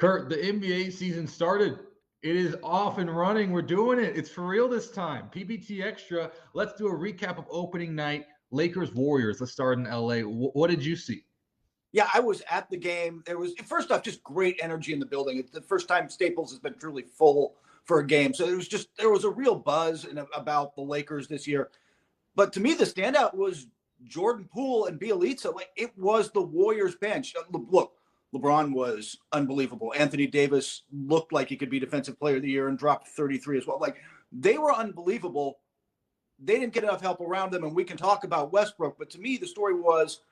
Kurt, the NBA season started. It is off and running. We're doing it. It's for real this time. PBT Extra. Let's do a recap of opening night. Lakers Warriors. Let's start in LA. What did you see? Yeah, I was at the game. There was, first off, just great energy in the building. It's the first time Staples has been truly full for a game. So there was a real buzz about the Lakers this year. But to me, the standout was Jordan Poole and Bielitsa. Like, it was the Warriors bench. Look, LeBron was unbelievable. Anthony Davis looked like he could be Defensive Player of the Year and dropped 33 as well. Like, they were unbelievable. They didn't get enough help around them, and we can talk about Westbrook. But to me, the story was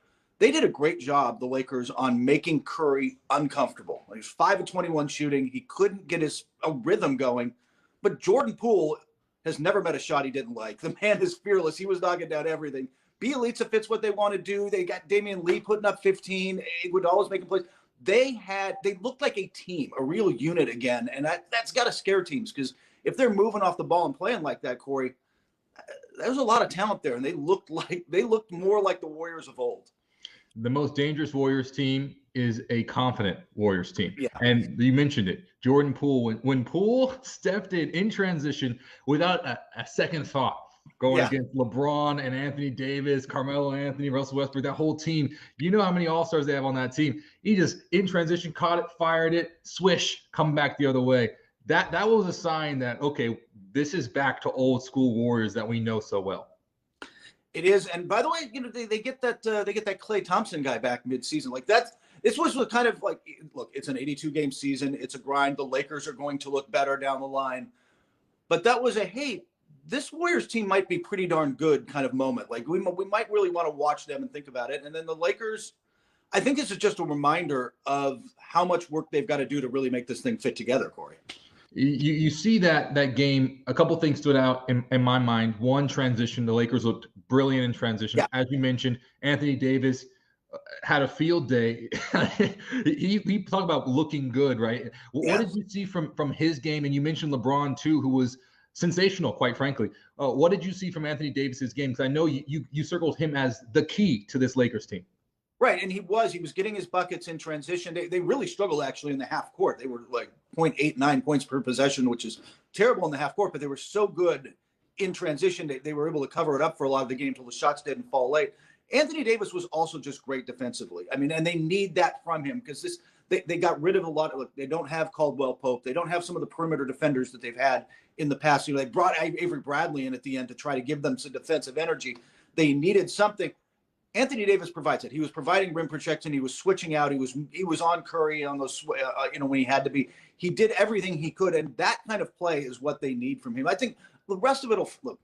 they did a great job, the Lakers, on making Curry uncomfortable. He was 5 of 21 shooting. He couldn't get a rhythm going. But Jordan Poole has never met a shot he didn't like. The man is fearless. He was knocking down everything. Bielitsa fits what they want to do. They got Damian Lee putting up 15. Iguodala's making plays. They looked like a team, a real unit again. And that's got to scare teams, because if they're moving off the ball and playing like that, Corey, there's a lot of talent there. And they looked more like the Warriors of old. The most dangerous Warriors team is a confident Warriors team. Yeah. And you mentioned it, Jordan Poole. When Poole stepped in transition without a second thought, going against LeBron and Anthony Davis, Carmelo Anthony, Russell Westbrook, that whole team. You know how many All-Stars they have on that team. He just, in transition, caught it, fired it, swish, come back the other way. That was a sign that, okay, this is back to old school Warriors that we know so well. It is, and by the way, they get that Klay Thompson guy back mid-season. Like, this was kind of like, look, it's an 82-game season. It's a grind. The Lakers are going to look better down the line. But that was hey, this Warriors team might be pretty darn good kind of moment. Like, we might really want to watch them and think about it. And then the Lakers, I think this is just a reminder of how much work they've got to do to really make this thing fit together, Corey. You see that game, a couple things stood out in my mind. One, transition. The Lakers looked brilliant in transition. Yeah. As you mentioned, Anthony Davis had a field day. he talked about looking good, right? What did you see from his game? And you mentioned LeBron, too, who was sensational, quite frankly. What did you see from Anthony Davis's game? Because I know you circled him as the key to this Lakers team. Right, and he was getting his buckets in transition. They really struggled, actually, in the half court. They were like 0.89 points per possession, which is terrible in the half court, but they were so good in transition. They were able to cover it up for a lot of the game until the shots didn't fall late. Anthony Davis was also just great defensively. I mean, and they need that from him, because they got rid of a lot of – look, they don't have Caldwell Pope. They don't have some of the perimeter defenders that they've had in the past. They brought Avery Bradley in at the end to try to give them some defensive energy. They needed something. Anthony Davis provides it. He was providing rim protection. He was switching out. He was on Curry on those, when he had to be. He did everything he could, and that kind of play is what they need from him. I think the rest of it look.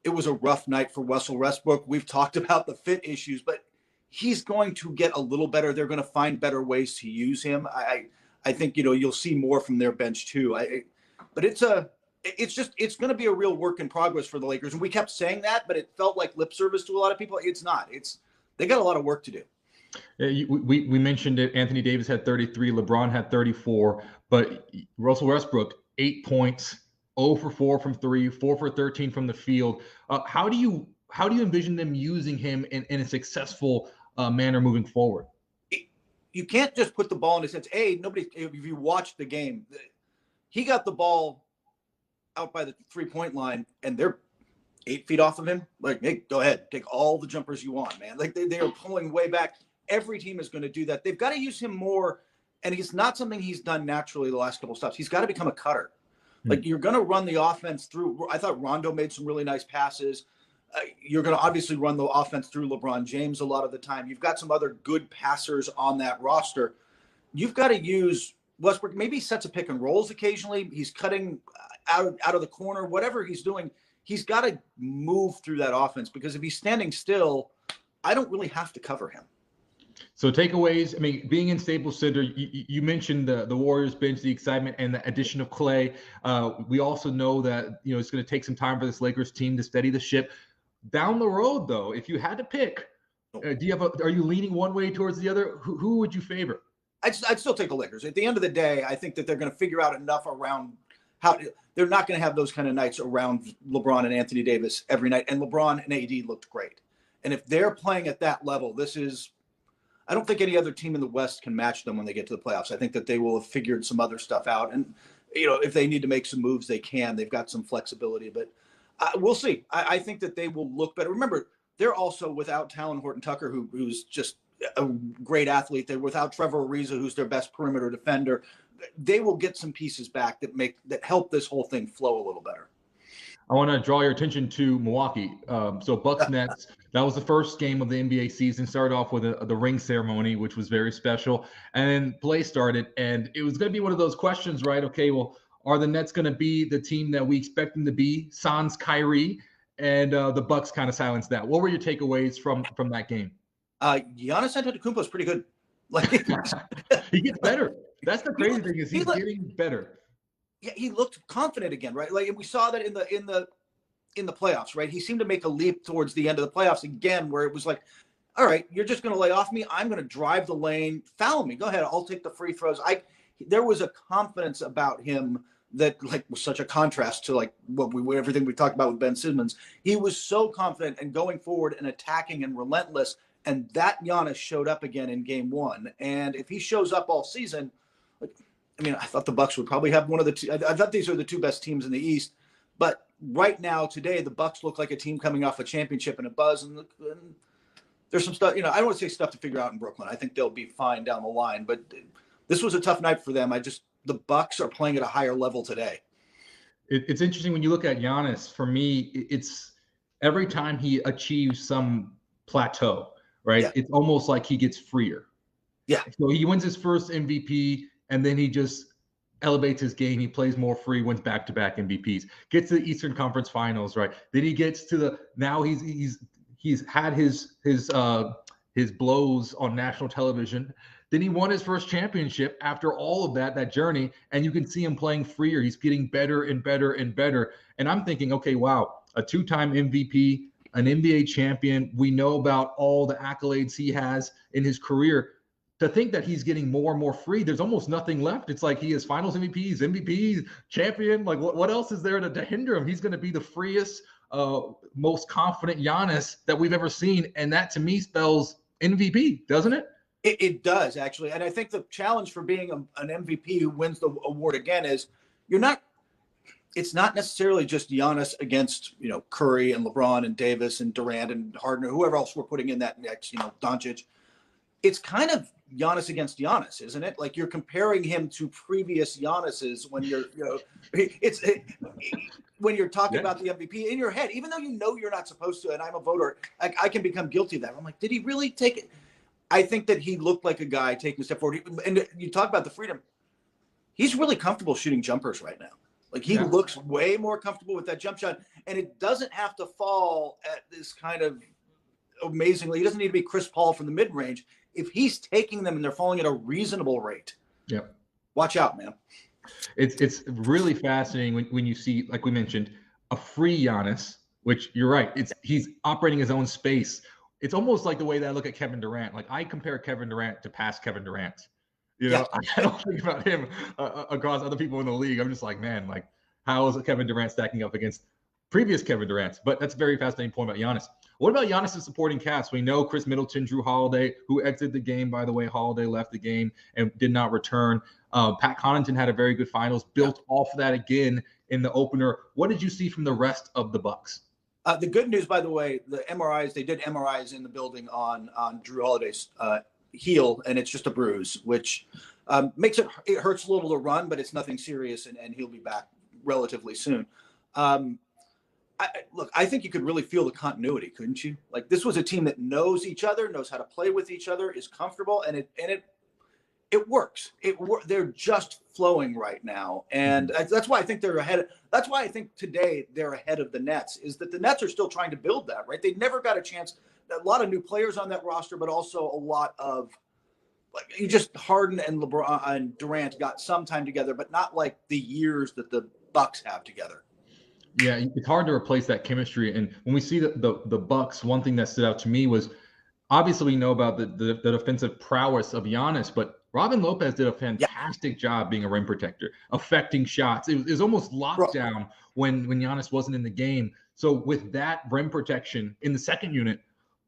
It was a rough night for Russell Westbrook. We've talked about the fit issues, but he's going to get a little better. They're going to find better ways to use him. I think you'll see more from their bench too. But it's going to be a real work in progress for the Lakers. And we kept saying that, but it felt like lip service to a lot of people. It's not. They got a lot of work to do. We mentioned it. Anthony Davis had 33. LeBron had 34. But Russell Westbrook, 8 points, 0 for 4 from 3, 4 for 13 from the field. How do you envision them using him in a successful manner moving forward? You can't just put the ball in his hands. If you watch the game, he got the ball out by the 3-point line, and they're 8 feet off of him. Like, hey, go ahead, take all the jumpers you want, man. Like, they are pulling way back. Every team is going to do that. They've got to use him more, and it's not something he's done naturally the last couple of stops. He's got to become a cutter. Like, you're going to run the offense through. I thought Rondo made some really nice passes. You're going to obviously run the offense through LeBron James a lot of the time. You've got some other good passers on that roster. You've got to use Westbrook. Maybe he sets a pick and rolls occasionally. He's cutting out of the corner, whatever he's doing. He's got to move through that offense, because if he's standing still, I don't really have to cover him. So takeaways, I mean, being in Staples Center, you mentioned the Warriors bench, the excitement, and the addition of Klay. We also know that, it's going to take some time for this Lakers team to steady the ship. Down the road, though, if you had to pick, are you leaning one way towards the other? Who would you favor? I'd still take the Lakers. At the end of the day, I think that they're going to figure out enough around how they're not going to have those kind of nights around LeBron and Anthony Davis every night. And LeBron and AD looked great. And if they're playing at that level, this is, I don't think any other team in the West can match them when they get to the playoffs. I think that they will have figured some other stuff out. And, if they need to make some moves, they can. They've got some flexibility. But we'll see. I think that they will look better. Remember, they're also without Talon Horton-Tucker, who's just a great athlete. They're without Trevor Ariza, who's their best perimeter defender. They will get some pieces back that help this whole thing flow a little better. I want to draw your attention to Milwaukee. So Bucks Nets, that was the first game of the NBA season. Started off with the ring ceremony, which was very special. And then play started, and it was going to be one of those questions, right? Okay, well, are the Nets going to be the team that we expect them to be, sans Kyrie? And the Bucks kind of silenced that. What were your takeaways from that game? Giannis Antetokounmpo is pretty good. Like he gets better. That's the crazy thing is he's getting better. Yeah, he looked confident again, right? Like, and we saw that in the playoffs, right? He seemed to make a leap towards the end of the playoffs again, where it was like, all right, you're just going to lay off me. I'm going to drive the lane, foul me. Go ahead, I'll take the free throws. There was a confidence about him that like was such a contrast to like everything we talked about with Ben Simmons. He was so confident and going forward and attacking and relentless, and that Giannis showed up again in Game 1. And if he shows up all season, I thought the Bucks would probably have one of the two. I thought these are the two best teams in the East, but right now, today, the Bucks look like a team coming off a championship and a buzz. And there's some stuff, I don't want to say stuff to figure out in Brooklyn. I think they'll be fine down the line, but this was a tough night for them. The Bucks are playing at a higher level today. It's interesting when you look at Giannis. For me, it's every time he achieves some plateau, right? Yeah. It's almost like he gets freer. Yeah. So he wins his first MVP. And then he just elevates his game. He plays more free, wins back-to-back MVPs, gets to the Eastern Conference Finals, right? Then he gets to now he's had his blows on national television. Then he won his first championship after all of that journey, and you can see him playing freer. He's getting better and better and better. And I'm thinking, okay, wow, a two-time MVP, an NBA champion. We know about all the accolades he has in his career. To think that he's getting more and more free, there's almost nothing left. It's like he has finals MVPs, champion. Like what else is there to hinder him? He's going to be the freest, most confident Giannis that we've ever seen. And that to me spells MVP, doesn't it? It does, actually. And I think the challenge for being an MVP who wins the award again is it's not necessarily just Giannis against, Curry and LeBron and Davis and Durant and Harden or whoever else we're putting in that next, Doncic. It's kind of Giannis against Giannis, isn't it? Like you're comparing him to previous Giannis's when when you're talking about the MVP in your head, even though you're not supposed to, and I'm a voter, I can become guilty of that. I'm like, did he really take it? I think that he looked like a guy taking a step forward. And you talk about the freedom. He's really comfortable shooting jumpers right now. Like he looks way more comfortable with that jump shot, and it doesn't have to fall at this kind of amazingly. He doesn't need to be Chris Paul from the mid-range. If he's taking them and they're falling at a reasonable rate, watch out, man. It's really fascinating when you see, like we mentioned, a free Giannis, which you're right. He's operating his own space. It's almost like the way that I look at Kevin Durant. Like I compare Kevin Durant to past Kevin Durant. I don't think about him across other people in the league. I'm just like, man, like how is Kevin Durant stacking up against previous Kevin Durant? But that's a very fascinating point about Giannis. What about Giannis' supporting cast? We know Chris Middleton, Drew Holiday, who exited the game, by the way. Holiday left the game and did not return. Pat Connaughton had a very good finals, built off of that again in the opener. What did you see from the rest of the Bucks? The good news, by the way, the MRIs, they did MRIs in the building on Drew Holiday's heel, and it's just a bruise, which makes it hurts a little to run, but it's nothing serious, and he'll be back relatively soon. I think you could really feel the continuity, couldn't you? Like this was a team that knows each other, knows how to play with each other, is comfortable, and it works. They're just flowing right now, and that's why I think they're ahead. That's why I think today they're ahead of the Nets. Is that the Nets are still trying to build that, right? They never got a chance. A lot of new players on that roster, but also a lot of you just Harden and LeBron and Durant got some time together, but not like the years that the Bucks have together. Yeah, it's hard to replace that chemistry. And when we see the Bucks, one thing that stood out to me was obviously we know about the defensive prowess of Giannis, but Robin Lopez did a fantastic job being a rim protector, affecting shots. It was almost lockdown when Giannis wasn't in the game. So with that rim protection in the second unit,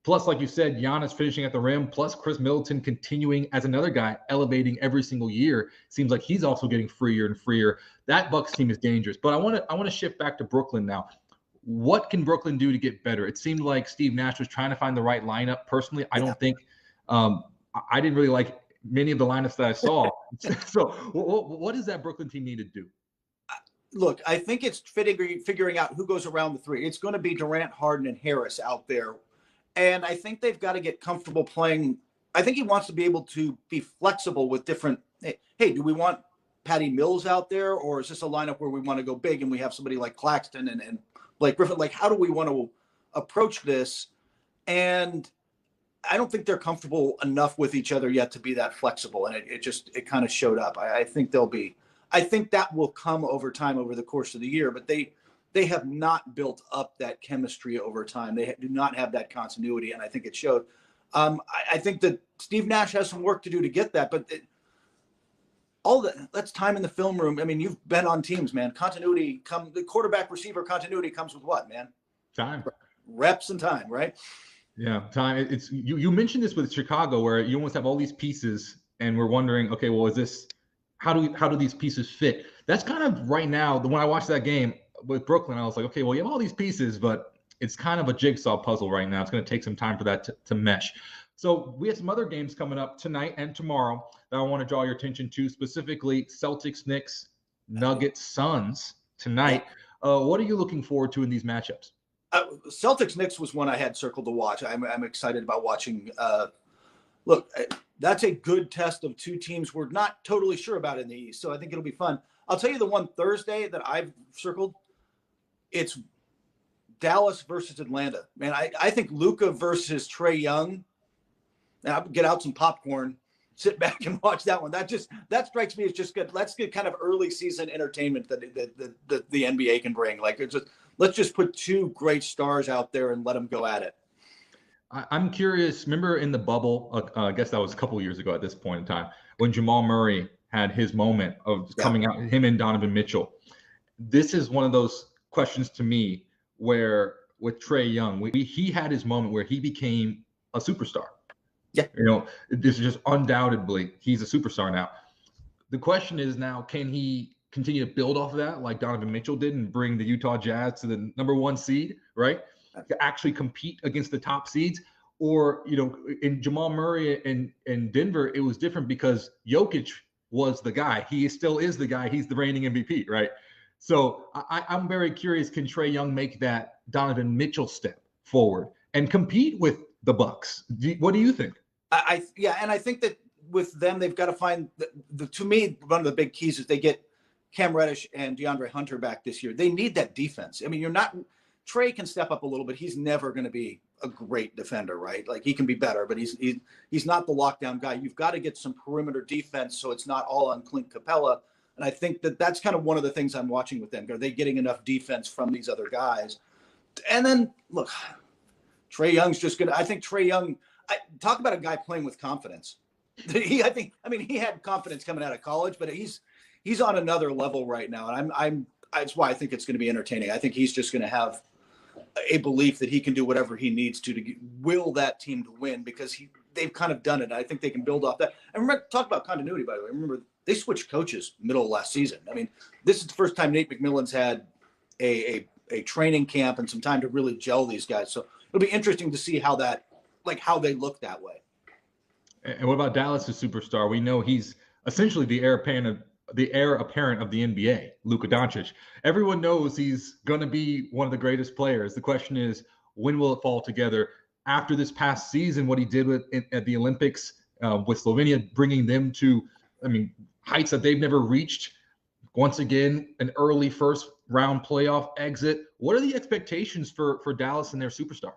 Plus, like you said, Giannis finishing at the rim, plus Chris Middleton continuing as another guy, elevating every single year. Seems like he's also getting freer and freer. That Bucks team is dangerous. But I want to shift back to Brooklyn now. What can Brooklyn do to get better? It seemed like Steve Nash was trying to find the right lineup. Personally, I don't think I didn't really like many of the lineups that I saw. So what does that Brooklyn team need to do? Look, I think it's figuring out who goes around the three. It's going to be Durant, Harden, and Harris out there. And I think they've got to get comfortable playing. I think he wants to be able to be flexible with different, hey, do we want Patty Mills out there? Or is this a lineup where we want to go big and we have somebody like Claxton and Blake Griffin? Like, how do we want to approach this? And I don't think they're comfortable enough with each other yet to be that flexible. And it kind of showed up. I think that will come over time over the course of the year, but they have not built up that chemistry over time. They do not have that continuity, and I think it showed. I think that Steve Nash has some work to do to get that, but that's time in the film room. I mean, you've been on teams, man. The quarterback receiver continuity comes with what, man? Time. Reps and time, right? Yeah, time. It's you mentioned this with Chicago, where you almost have all these pieces, and we're wondering, okay, well, is this how do these pieces fit? That's kind of right now. When I watched that game with Brooklyn, I was like, okay, well, you have all these pieces, but it's kind of a jigsaw puzzle right now. It's going to take some time for that to mesh. So we have some other games coming up tonight and tomorrow that I want to draw your attention to, specifically Celtics, Knicks, Nuggets, Suns tonight. What are you looking forward to in these matchups? Celtics Knicks was one I had circled to watch. I'm excited about watching. Look, that's a good test of two teams we're not totally sure about in the East, so I think it'll be fun. I'll tell you the one Thursday that I've circled. It's Dallas versus Atlanta. Man, I think Luka versus Trae Young. Now, get out some popcorn, sit back and watch that one. That strikes me as just good. Let's get kind of early season entertainment that the NBA can bring. Like, let's just put two great stars out there and let them go at it. I'm curious. Remember in the bubble? I guess that was a couple of years ago at this point in time when Jamal Murray had his moment of coming out. Him and Donovan Mitchell. This is one of those questions to me where with Trae Young, he had his moment where he became a superstar. Yeah. This is just undoubtedly he's a superstar now. The question is now, can he continue to build off of that like Donovan Mitchell did and bring the Utah Jazz to the number 1 seed, right? To actually compete against the top seeds? Or, in Jamal Murray and Denver, it was different because Jokic was the guy. He still is the guy. He's the reigning MVP, right? So I'm very curious, can Trae Young make that Donovan Mitchell step forward and compete with the Bucks? What do you think? And I think that with them, they've got to find to me, one of the big keys is they get Cam Reddish and DeAndre Hunter back this year. They need that defense. I mean, Trae can step up a little bit. He's never going to be a great defender, right? Like, he can be better, but he's not the lockdown guy. You've got to get some perimeter defense so it's not all on Clint Capella. And I think that's kind of one of the things I'm watching with them. Are they getting enough defense from these other guys? And then, look, Trae Young's just going to – I think Trae Young – talk about a guy playing with confidence. He had confidence coming out of college, but he's on another level right now. And that's why I think it's going to be entertaining. I think he's just going to have a belief that he can do whatever he needs to will that team to win because they've kind of done it. I think they can build off that. And remember, talk about continuity, by the way. Remember, they switched coaches middle of last season. I mean, this is the first time Nate McMillan's had a training camp and some time to really gel these guys. So it'll be interesting to see how they look that way. And what about Dallas' superstar? We know he's essentially the heir apparent of the NBA, Luka Doncic. Everyone knows he's going to be one of the greatest players. The question is, when will it fall together? After this past season, what he did at the Olympics with Slovenia, bringing them to, heights that they've never reached. Once again, an early first round playoff exit. What are the expectations for Dallas and their superstar?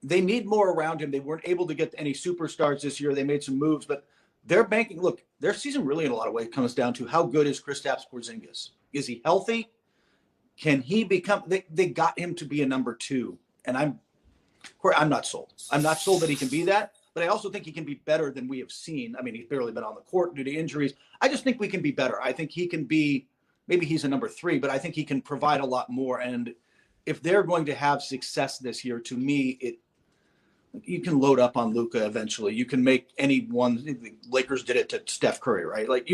They need more around him. They weren't able to get any superstars this year. They made some moves, but they're banking. Look, their season really in a lot of ways comes down to how good is Kristaps Porzingis? Is he healthy? Can he become? They got him to be a number 2, and I'm not sold. I'm not sold that he can be that, but I also think he can be better than we have seen. I mean, he's barely been on the court due to injuries. I just think we can be better. I think he can be. Maybe he's a number 3, but I think he can provide a lot more. And if they're going to have success this year, to me, You can load up on Luka eventually. You can make anyone. The Lakers did it to Steph Curry, right? Like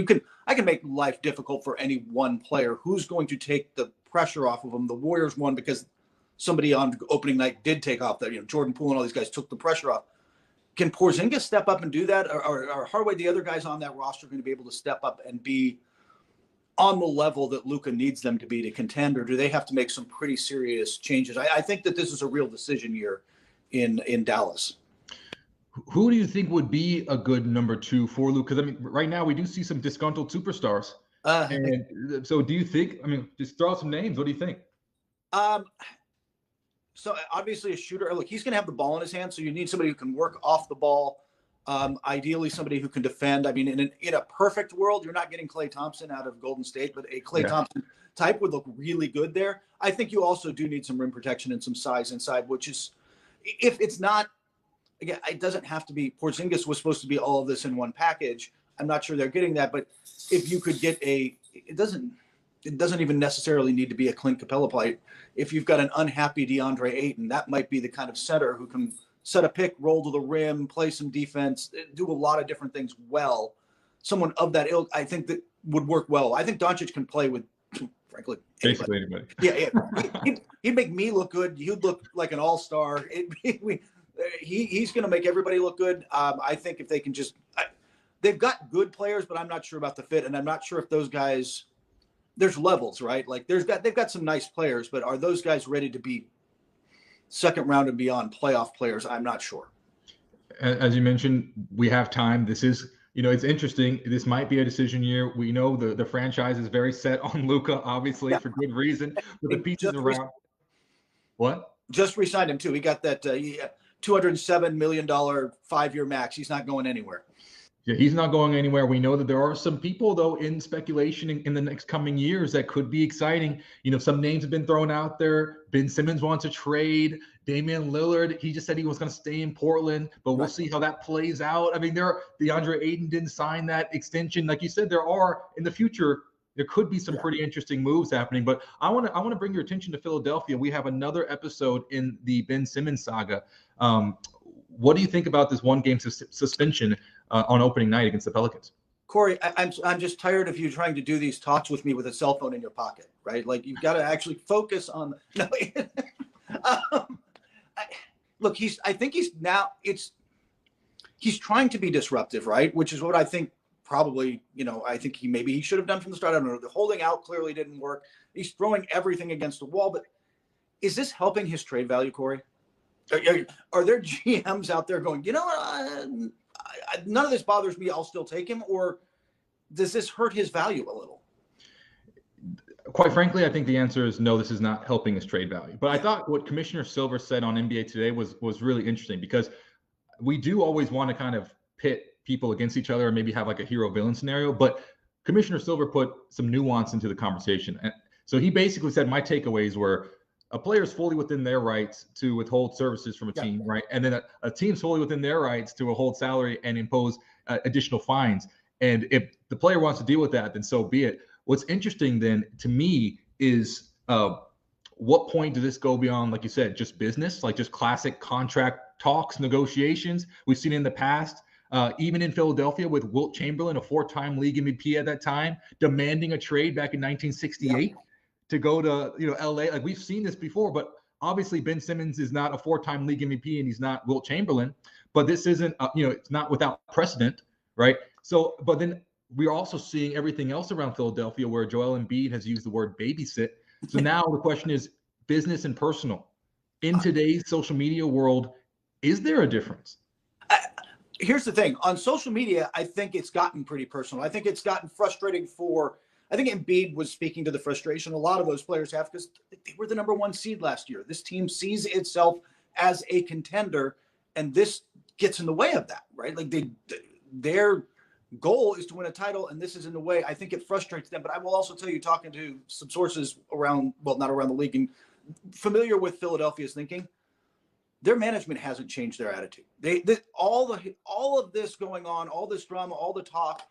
I can make life difficult for any one player. Who's going to take the pressure off of them? The Warriors won because somebody on opening night did take off that. Jordan Poole and all these guys took the pressure off. Can Porzingis step up and do that? Or Hardaway, the other guys on that roster, going to be able to step up and be on the level that Luka needs them to be to contend, or do they have to make some pretty serious changes? I think that this is a real decision year in Dallas. Who do you think would be a good number 2 for Luka? Because I mean, right now we do see some disgruntled superstars. And so, do you think? I mean, just throw out some names. What do you think? So obviously a shooter. Look, he's going to have the ball in his hand, so you need somebody who can work off the ball. Ideally, somebody who can defend. I mean, in a perfect world, you're not getting Klay Thompson out of Golden State, but a Klay Thompson type would look really good there. I think you also do need some rim protection and some size inside, which is, if it's not, again, it doesn't have to be. Porzingis was supposed to be all of this in one package. I'm not sure they're getting that, but if you could get it doesn't even necessarily need to be a Clint Capella play. If you've got an unhappy Deandre Ayton, that might be the kind of center who can set a pick, roll to the rim, play some defense, do a lot of different things well. Someone of that ilk, I think, that would work well. I think Doncic can play with, frankly, basically anybody. Yeah. He'd make me look good. You'd look like an all-star. He's going to make everybody look good. I think if they can just they've got good players, but I'm not sure about the fit, and I'm not sure if those guys – there's levels, right? Like they've got some nice players, but are those guys ready to be second round and beyond playoff players? I'm not sure. As you mentioned, we have time. This is, it's interesting. This might be a decision year. We know the franchise is very set on Luka, obviously, for good reason. But the pieces around. What? Just re-signed him too. He got that $207 million 5-year max. He's not going anywhere. Yeah, he's not going anywhere. We know that there are some people, though, in speculation in the next coming years that could be exciting. Some names have been thrown out there. Ben Simmons wants a trade. Damian Lillard, he just said he was going to stay in Portland, but we'll see how that plays out. I mean, Deandre Ayton didn't sign that extension. Like you said, there are, in the future, there could be some pretty interesting moves happening. But I want to bring your attention to Philadelphia. We have another episode in the Ben Simmons saga. What do you think about this one-game suspension on opening night against the Pelicans? Corey, I'm just tired of you trying to do these talks with me with a cell phone in your pocket, right? Like you've got to actually focus on. Look, he's trying to be disruptive, right? Which is what I think probably, I think he should have done from the start. I don't know. The holding out clearly didn't work. He's throwing everything against the wall, but is this helping his trade value, Corey? Are there GMs out there going, none of this bothers me, I'll still take him? Or does this hurt his value a little? Quite frankly, I think the answer is no, this is not helping his trade value. But I thought what Commissioner Silver said on NBA Today was really interesting, because we do always want to kind of pit people against each other and maybe have like a hero-villain scenario. But Commissioner Silver put some nuance into the conversation. And so he basically said my takeaways were, a player is fully within their rights to withhold services from a team, right? And then a team's fully within their rights to withhold salary and impose additional fines. And if the player wants to deal with that, then so be it. What's interesting then to me is what point does this go beyond, like you said, just business, like just classic contract talks, negotiations? We've seen in the past, even in Philadelphia with Wilt Chamberlain, a 4-time league MVP at that time, demanding a trade back in 1968. To go to LA. Like we've seen this before, but obviously Ben Simmons is not a 4-time league MVP and he's not Wilt Chamberlain, but this isn't it's not without precedent, right? So but then we're also seeing everything else around Philadelphia where Joel Embiid has used the word babysit. So now the question is business and personal. In today's social media world, is there a difference? Here's the thing. On social media, I think it's gotten pretty personal. I think it's gotten frustrating I think Embiid was speaking to the frustration a lot of those players have, because they were the number 1 seed last year. This team sees itself as a contender, and this gets in the way of that, right? Like their goal is to win a title, and this is in the way. I think it frustrates them. But I will also tell you, talking to some sources not around the league, and familiar with Philadelphia's thinking, their management hasn't changed their attitude. All of this going on, all this drama, all the talk.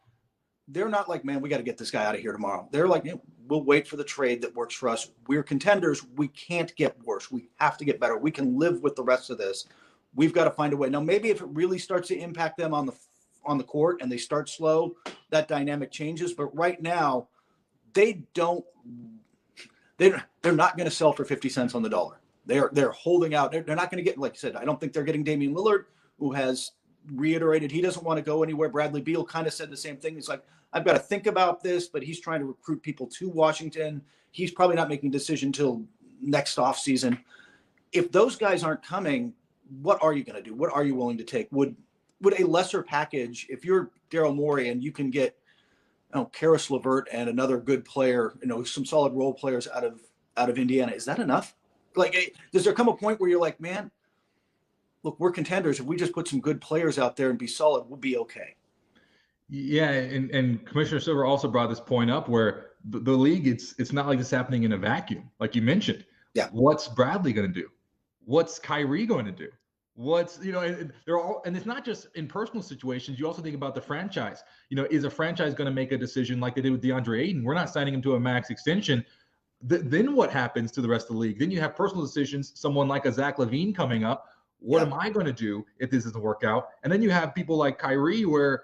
They're not like, man, we got to get this guy out of here tomorrow. They're like, we'll wait for the trade that works for us. We're contenders. We can't get worse. We have to get better. We can live with the rest of this. we've got to find a way. Now, maybe if it really starts to impact them on the court and they start slow, that dynamic changes. But right now, they're not going to sell for 50 cents on the dollar. They're holding out. They're not going to get, like you said, I don't think they're getting Damian Lillard, who has reiterated he doesn't want to go anywhere. Bradley Beal kind of said the same thing. He's like, I've got to think about this, but he's trying to recruit people to Washington. He's probably not making a decision until next offseason. If those guys aren't coming, what are you going to do? What are you willing to take? Would a lesser package, if you're Daryl Morey and you can get Karis LeVert and another good player, some solid role players out of Indiana, is that enough? Like, does there come a point where you're like, man, look, we're contenders. If we just put some good players out there and be solid, we'll be okay. Yeah, and Commissioner Silver also brought this point up where the league, it's not like this happening in a vacuum, like you mentioned. Yeah. What's Bradley going to do? What's Kyrie going to do? What's, and they're all, and it's not just in personal situations. You also think about the franchise. Is a franchise going to make a decision like they did with Deandre Ayton? We're not signing him to a max extension. Then what happens to the rest of the league? Then you have personal decisions. Someone like a Zach LaVine coming up. What am I going to do if this doesn't work out? And then you have people like Kyrie, where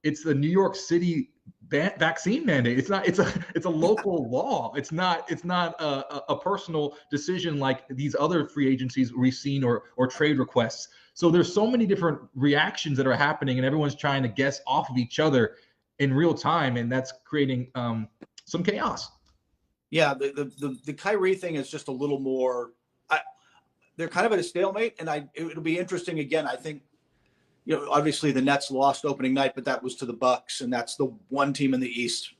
it's the New York City vaccine mandate. It's a local law. It's not a personal decision like these other free agencies we've seen or trade requests. So there's so many different reactions that are happening, and everyone's trying to guess off of each other in real time, and that's creating some chaos. Yeah, the Kyrie thing is just a little more. They're kind of at a stalemate, and it'll be interesting again. I think, obviously the Nets lost opening night, but that was to the Bucks, and that's the one team in the East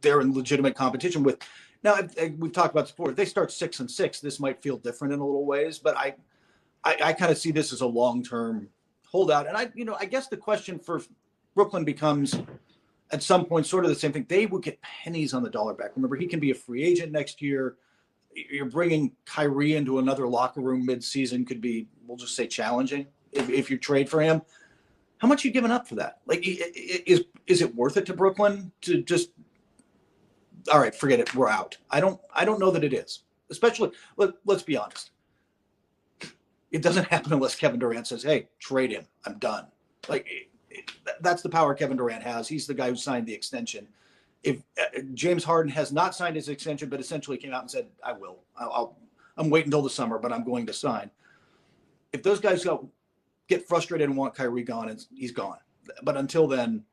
they're in legitimate competition with. Now, we've talked about this before. If they start 6-6, this might feel different in a little ways, but I kind of see this as a long-term holdout. And I guess the question for Brooklyn becomes at some point sort of the same thing. They would get pennies on the dollar back. Remember, he can be a free agent next year. You're bringing Kyrie into another locker room mid-season could be, we'll just say, challenging if you trade for him. How much are you giving up for that? Like, is it worth it to Brooklyn to just, all right, forget it, we're out? I don't know that it is. Especially, let's be honest. It doesn't happen unless Kevin Durant says, hey, trade him. I'm done. Like, that's the power Kevin Durant has. He's the guy who signed the extension. If James Harden has not signed his extension, but essentially came out and said, I will. I'm waiting until the summer, but I'm going to sign. If those guys get frustrated and want Kyrie gone, he's gone. But until then,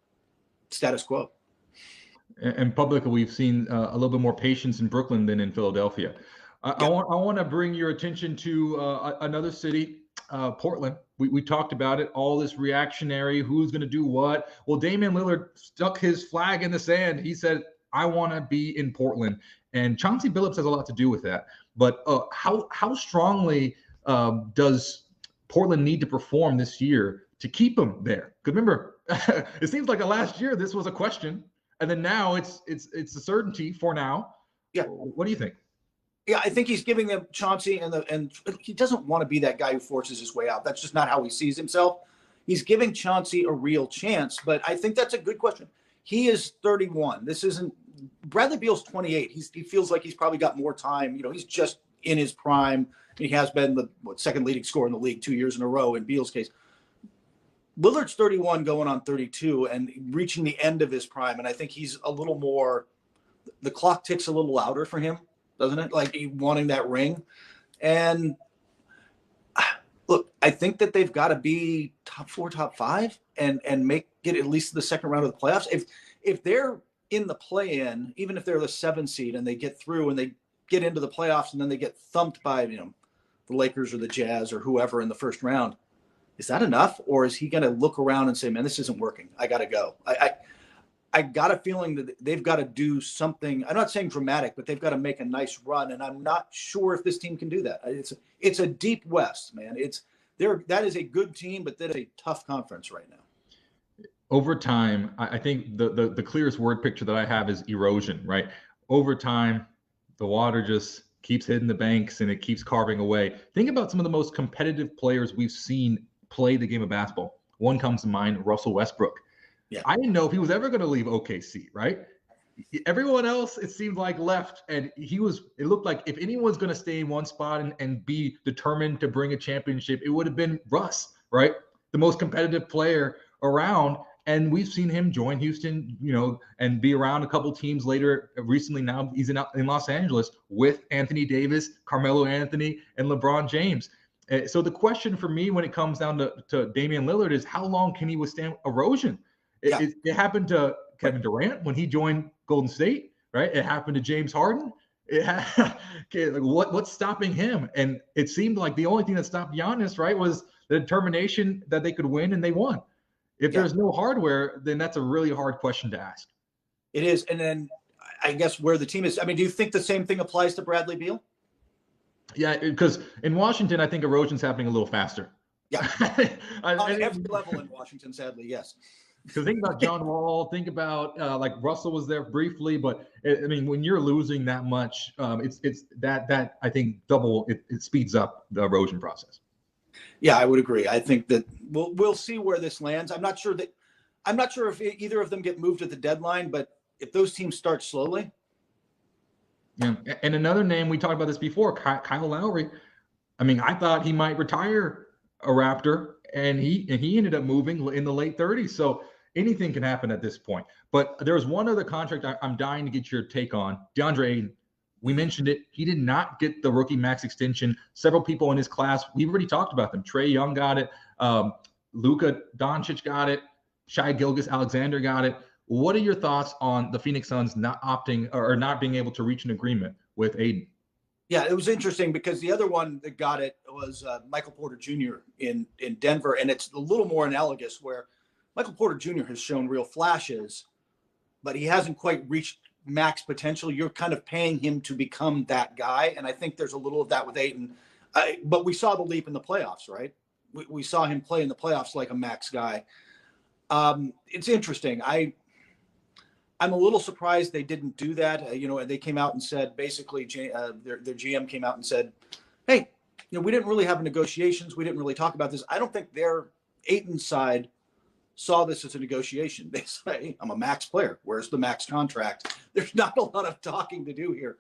status quo. And publicly, we've seen a little bit more patience in Brooklyn than in Philadelphia. I want to bring your attention to another city, Portland. We talked about it, all this reactionary, who's going to do what. Well, Damian Lillard stuck his flag in the sand. He said, I want to be in Portland. And Chauncey Billups has a lot to do with that. But how strongly does Portland need to perform this year to keep him there? Because remember, it seems like last year this was a question. And then now it's a certainty for now. Yeah. What do you think? Yeah, I think he's giving them Chauncey, and he doesn't want to be that guy who forces his way out. That's just not how he sees himself. He's giving Chauncey a real chance, but I think that's a good question. He is 31. This isn't Bradley Beal's 28. He feels like he's probably got more time. He's just in his prime. He has been the second leading scorer in the league 2 years in a row in Beal's case. Lillard's 31 going on 32 and reaching the end of his prime, and I think he's a little more – the clock ticks a little louder for him, doesn't it? Like wanting that ring. And look, I think that they've got to be top 4, top 5 and make it at least to the second round of the playoffs. If they're in the play-in, even if they're the 7 seed and they get through and they get into the playoffs and then they get thumped by, the Lakers or the Jazz or whoever in the first round, is that enough? Or is he going to look around and say, man, this isn't working. I got to go. I got a feeling that they've got to do something. I'm not saying dramatic, but they've got to make a nice run. And I'm not sure if this team can do that. It's a deep West, man. That is a good team, but that's a tough conference right now. Over time, I think the clearest word picture that I have is erosion, right? Over time, the water just keeps hitting the banks and it keeps carving away. Think about some of the most competitive players we've seen play the game of basketball. One comes to mind, Russell Westbrook. Yeah. I didn't know if he was ever going to leave OKC, right? Everyone else, it seemed like, left, and it looked like if anyone's going to stay in one spot and be determined to bring a championship, it would have been Russ, right? The most competitive player around. And we've seen him join Houston, and be around a couple teams later. Recently, now he's in Los Angeles with Anthony Davis, Carmelo Anthony, and LeBron James. So the question for me when it comes down to Damian Lillard is, how long can he withstand erosion? It happened to Kevin Durant when he joined Golden State, right? It happened to James Harden. What's stopping him? And it seemed like the only thing that stopped Giannis, right, was the determination that they could win, and they won. If there's no hardware, then that's a really hard question to ask. It is. And then I guess where the team is, I mean, do you think the same thing applies to Bradley Beal? Yeah, because in Washington, I think erosion's happening a little faster. Yeah. On every level in Washington, sadly, yes. Because think about John Wall, think about like Russell was there briefly, but I mean, when you're losing that much, it's that I think it speeds up the erosion process. Yeah, I would agree. I think that we'll see where this lands. I'm not sure if either of them get moved at the deadline, but if those teams start slowly. Yeah, and another name, we talked about this before, Kyle Lowry. I mean, I thought he might retire a Raptor, and he ended up moving in the late 30s. So anything can happen at this point. But there was one other contract I'm dying to get your take on. Deandre Ayton. We mentioned it. He did not get the rookie max extension. Several people in his class, we've already talked about them. Trae Young got it. Luka Doncic got it. Shai Gilgeous-Alexander got it. What are your thoughts on the Phoenix Suns not opting or not being able to reach an agreement with Ayton? Yeah, it was interesting because the other one that got it was Michael Porter Jr. in Denver. And it's a little more analogous where Michael Porter Jr. has shown real flashes, but he hasn't quite reached max potential. You're kind of paying him to become that guy. And I think there's a little of that with Ayton. But we saw the leap in the playoffs, right? We saw him play in the playoffs like a max guy. It's interesting. I'm a little surprised they didn't do that. They came out and said, basically, their GM came out and said, hey, we didn't really have negotiations. We didn't really talk about this. I don't think their Ayton side saw this as a negotiation. They say, I'm a max player. Where's the max contract? There's not a lot of talking to do here.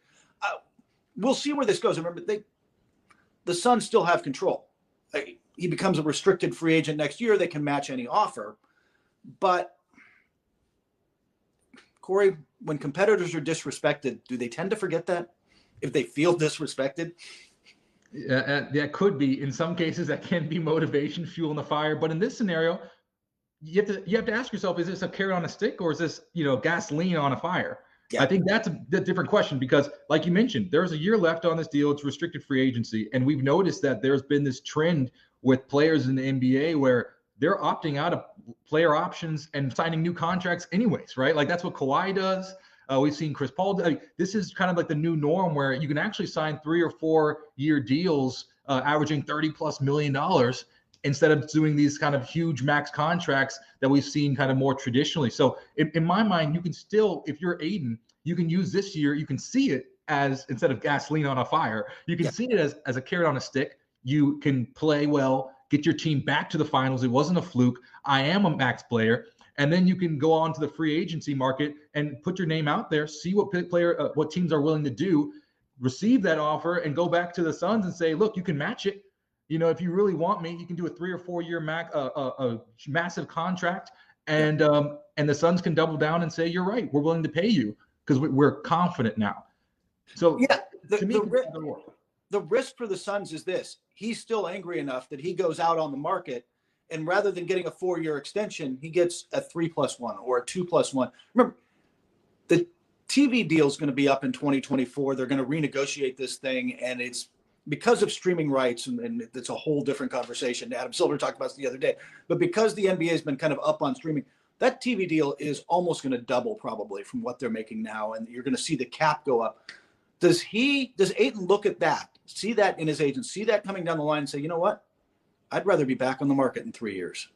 We'll see where this goes. Remember, the Suns still have control. He becomes a restricted free agent next year. They can match any offer. But, Corey, when competitors are disrespected, do they tend to forget that if they feel disrespected? That could be. In some cases, that can be motivation, fuel in the fire. But in this scenario, you have to ask yourself, is this a carrot on a stick or is this, gasoline on a fire? Yeah. I think that's a different question because, like you mentioned, there's a year left on this deal. It's restricted free agency. And we've noticed that there's been this trend with players in the NBA where they're opting out of player options and signing new contracts anyways, right? Like that's what Kawhi does. We've seen Chris Paul. This is kind of like the new norm where you can actually sign 3 or 4 year deals averaging $30+ million instead of doing these kind of huge max contracts that we've seen kind of more traditionally. So in my mind, you can still, if you're Ayton, you can use this year, you can see it as, instead of gasoline on a fire, you can see it as a carrot on a stick. You can play well, get your team back to the finals. It wasn't a fluke. I am a max player. And then you can go on to the free agency market and put your name out there, see what what teams are willing to do, receive that offer, and go back to the Suns and say, look, you can match it. If you really want me, you can do a 3 or 4 year massive contract, and the Suns can double down and say, you're right, we're willing to pay you because we're confident now. So yeah, the risk for the Suns is this: he's still angry enough that he goes out on the market, and rather than getting a 4-year extension, he gets a 3+1 or a 2+1. Remember, the TV deal is going to be up in 2024. They're going to renegotiate this thing, and it's because of streaming rights, and it's a whole different conversation. Adam Silver talked about this the other day. But because the NBA has been kind of up on streaming, that TV deal is almost going to double probably from what they're making now, and you're going to see the cap go up. Does Ayton look at that, see that in his agent, see that coming down the line and say, you know what? I'd rather be back on the market in 3 years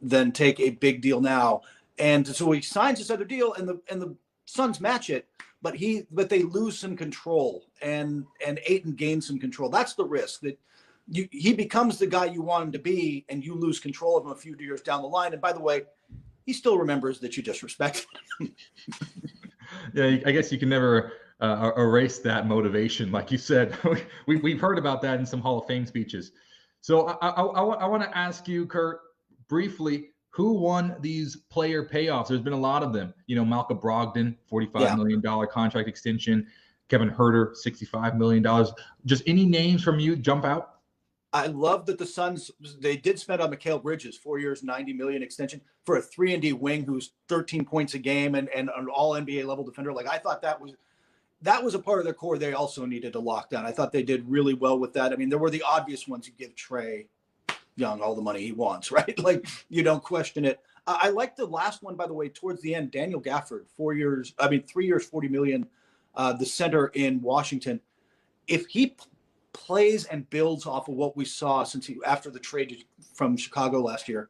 than take a big deal now. And so he signs this other deal, and the Suns match it, but they lose some control, and Ayton gains some control. That's the risk, that he becomes the guy you want him to be, and you lose control of him a few years down the line. And by the way, he still remembers that you disrespected him. Yeah, I guess you can never erase that motivation. Like you said, we've heard about that in some Hall of Fame speeches. So I want to ask you, Kurt, briefly, who won these player payoffs? There's been a lot of them. Malcolm Brogdon, $45 million contract extension. Kevin Huerter, $65 million. Just any names from you jump out? I love that the Suns, they did spend on Mikal Bridges, 4 years, $90 million extension for a 3-and-D wing who's 13 points a game and an all NBA level defender. Like, I thought that was a part of their core they also needed to lock down. I thought they did really well with that. I mean, there were the obvious ones. You give Trae Young all the money he wants, right? Like, you don't question it. I like the last one, by the way, towards the end, Daniel Gafford, 3 years, $40 million, the center in Washington. If he plays and builds off of what we saw after the trade from Chicago last year,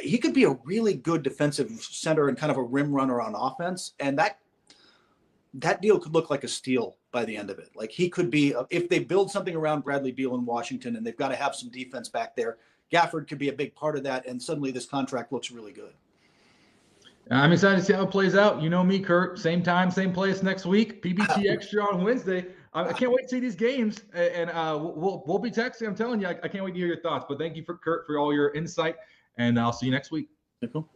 he could be a really good defensive center and kind of a rim runner on offense. And that deal could look like a steal by the end of it. Like, he could be, if they build something around Bradley Beal in Washington and they've got to have some defense back there, Gafford could be a big part of that. And suddenly this contract looks really good. I'm excited to see how it plays out. You know me, Kurt. Same time, same place next week. PBT Extra on Wednesday. I can't wait to see these games, and we'll be texting. I'm telling you, I can't wait to hear your thoughts. But thank you, Kurt, for all your insight, and I'll see you next week. Cool.